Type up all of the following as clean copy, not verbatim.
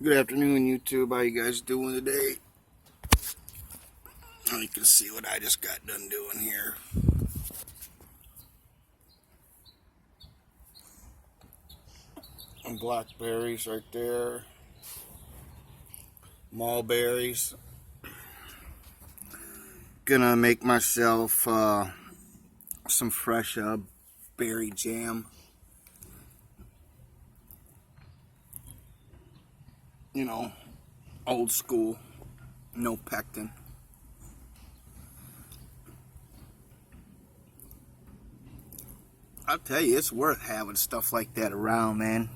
Good afternoon, YouTube. How you guys doing today? You can see what I just got done doing here. And blackberries right there. Mulberries. Gonna make myself some fresh berry jam. You know, old school. No pectin. I'll tell you, it's worth having stuff like that around, man.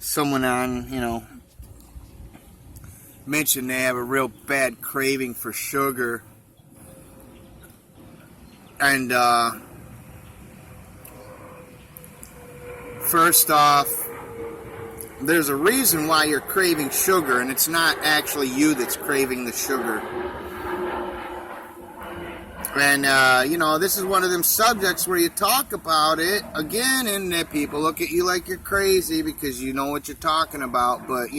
Someone mentioned they have a real bad craving for sugar. And, first off, there's a reason why you're craving sugar, and it's not actually you that's craving the sugar. And, this is one of them subjects where you talk about it again, and that people look at you like you're crazy because you know what you're talking about. But,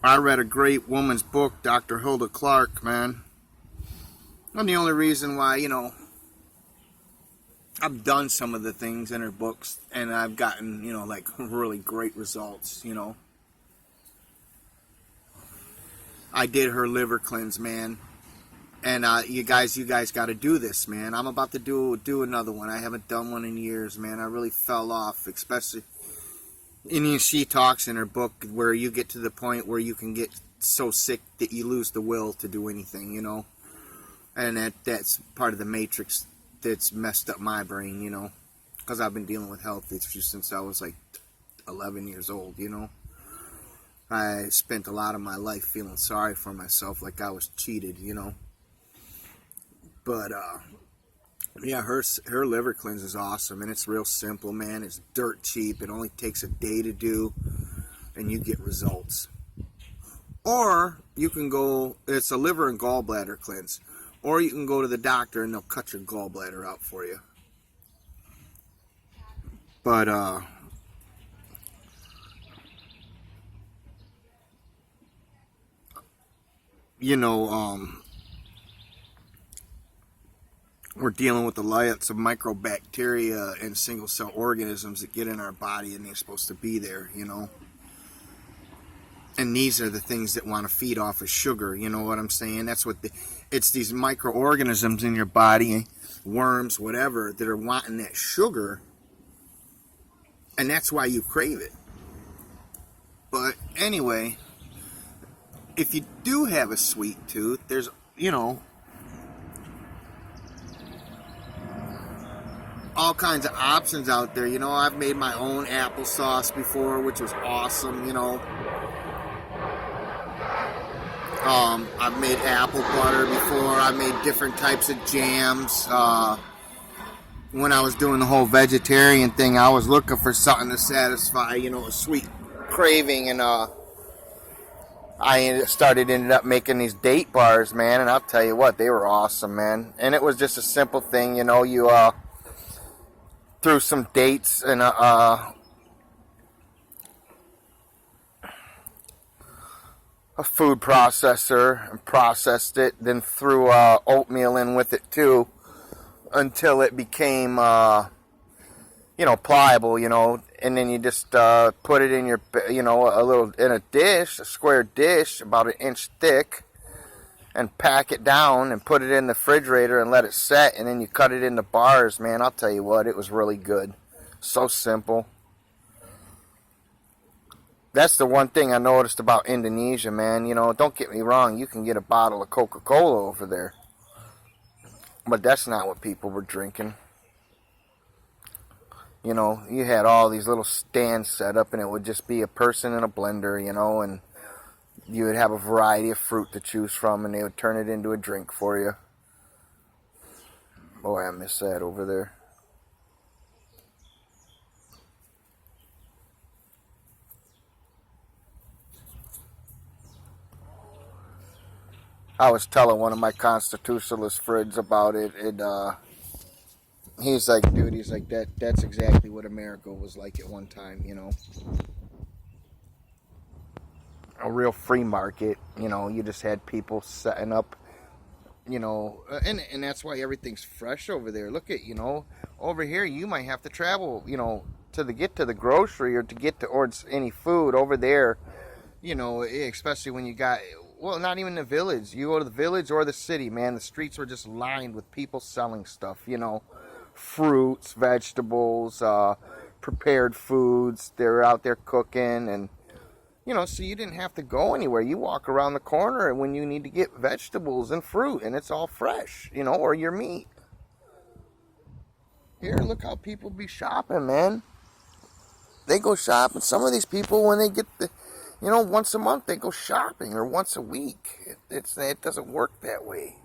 I read a great woman's book, Dr. Hilda Clark, man. And the only reason why, I've done some of the things in her books, and I've gotten, really great results, I did her liver cleanse, man. And you guys got to do this, man. I'm about to do another one. I haven't done one in years, man. I really fell off, especially. And she talks in her book where you get to the point where you can get so sick that you lose the will to do anything, And that's part of the matrix that's messed up my brain, because I've been dealing with health issues since I was like 11 years old, I spent a lot of my life feeling sorry for myself, like I was cheated, But, yeah, her liver cleanse is awesome, and it's real simple, man. It's dirt cheap. It only takes a day to do, and you get results. Or you can go, it's a liver and gallbladder cleanse. Or you can go to the doctor, and they'll cut your gallbladder out for you. But, we're dealing with the lots of microbacteria and single cell organisms that get in our body, and they're supposed to be there, And these are the things that want to feed off of sugar, you know what I'm saying? That's what it's these microorganisms in your body, worms, whatever, that are wanting that sugar, and that's why you crave it. But anyway, if you do have a sweet tooth, there's, all kinds of options out there. I've made my own applesauce before, which was awesome, I've made apple butter before. I made different types of jams. When I was doing the whole vegetarian thing, I was looking for something to satisfy, a sweet craving, and I ended up making these date bars, man, and I'll tell you what, they were awesome, man. And it was just a simple thing, you threw some dates in a food processor and processed it, then threw oatmeal in with it too until it became pliable, and then you just put it in your a square dish about an inch thick, and pack it down and put it in the refrigerator and let it set, and then you cut it into bars, man. I'll tell you what, it was really good. So simple. That's the one thing I noticed about Indonesia, man. Don't get me wrong, you can get a bottle of Coca-Cola over there, but that's not what people were drinking. You had all these little stands set up, and it would just be a person in a blender, and you would have a variety of fruit to choose from, and they would turn it into a drink for you. Boy, I miss that over there. I was telling one of my constitutionalist friends about it, and He's like, dude, he's like, that's exactly what America was like at one time, you know. A real free market, you know. You just had people setting up, you know, and that's why everything's fresh over there. Look at, you know, over here you might have to travel, you know, get to the grocery or to get to or any food over there, you know, especially when you got, well, not even the village. You go to the village or the city, man, the streets were just lined with people selling stuff, you know, fruits, vegetables, prepared foods. They're out there cooking, and you know, so you didn't have to go anywhere. You walk around the corner when you need to get vegetables and fruit, and it's all fresh, you know, or your meat. Here, look how people be shopping, man. They go shopping. Some of these people, when they get the, you know, once a month, they go shopping, or once a week. It doesn't work that way.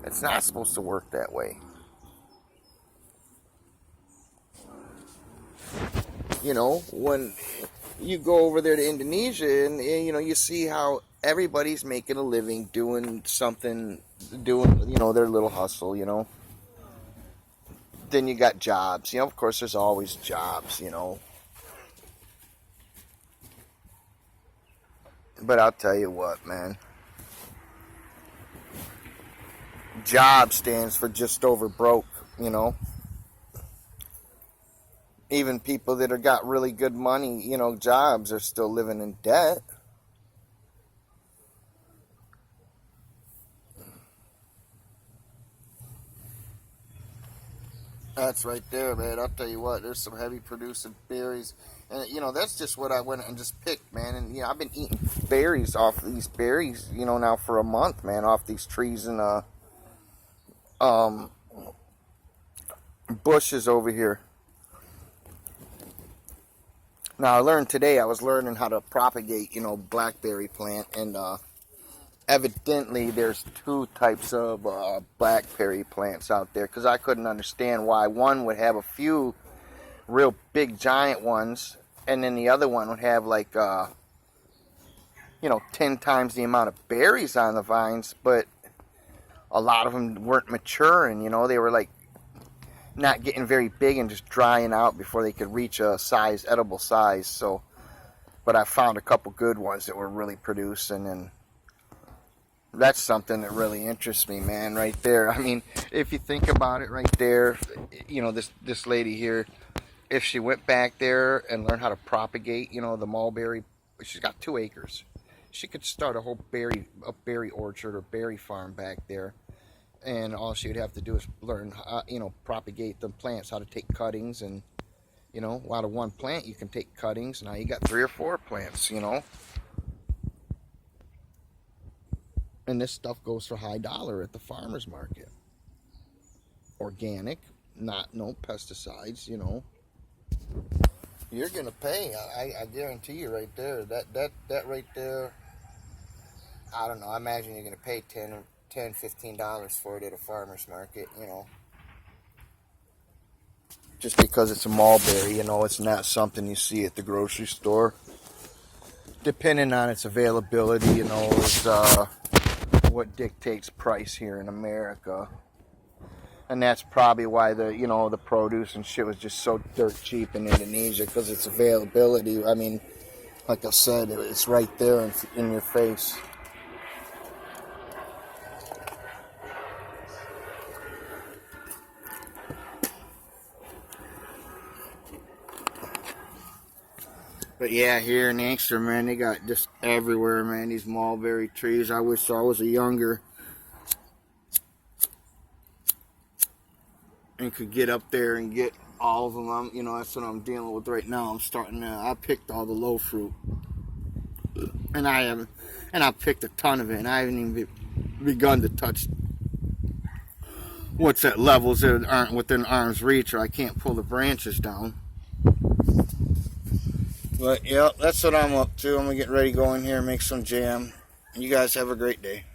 It's not supposed to work that way. You know, when you go over there to Indonesia, and you know, you see how everybody's making a living doing something, doing, you know, their little hustle, you know. Then you got jobs, you know, of course there's always jobs, you know. But I'll tell you what, man. Job stands for just over broke, you know. Even people that have got really good money, you know, jobs, are still living in debt. That's right there, man. I'll tell you what, there's some heavy producing berries. And, you know, that's just what I went and just picked, man. And, you know, I've been eating berries off these berries, you know, now for a month, man, off these trees and bushes over here. Now, I learned today, I was learning how to propagate, you know, blackberry plant, and evidently there's two types of blackberry plants out there, because I couldn't understand why one would have a few real big giant ones, and then the other one would have like, you know, 10 times the amount of berries on the vines, but a lot of them weren't maturing, you know, they were like not getting very big and just drying out before they could reach a size, edible size. So, but I found a couple good ones that were really producing, and that's something that really interests me, man, right there. I mean, if you think about it right there, you know, this lady here, if she went back there and learned how to propagate, you know, the mulberry, she's got 2 acres. She could start a whole berry orchard or berry farm back there. And all she would have to do is learn, you know, propagate the plants, how to take cuttings, and, you know, out of one plant you can take cuttings. Now you got 3 or 4 plants, you know. And this stuff goes for high dollar at the farmer's market. Organic, no pesticides, you know. You're gonna pay. I guarantee you right there. That right there. I don't know. I imagine you're gonna pay $10-15 for it at a farmer's market, you know. Just because it's a mulberry, you know, it's not something you see at the grocery store. Depending on its availability, you know, is what dictates price here in America. And that's probably why the produce and shit was just so dirt cheap in Indonesia, because its availability. I mean, like I said, it's right there in your face. But yeah, here in Angster, man, they got just everywhere, man, these mulberry trees. I wish I was younger and could get up there and get all of them. You know, that's what I'm dealing with right now. I picked all the low fruit, and I picked a ton of it, and I haven't even begun to touch what's at levels that aren't within arm's reach, or I can't pull the branches down. But, yeah, that's what I'm up to. I'm going to get ready to go in here and make some jam. You guys have a great day.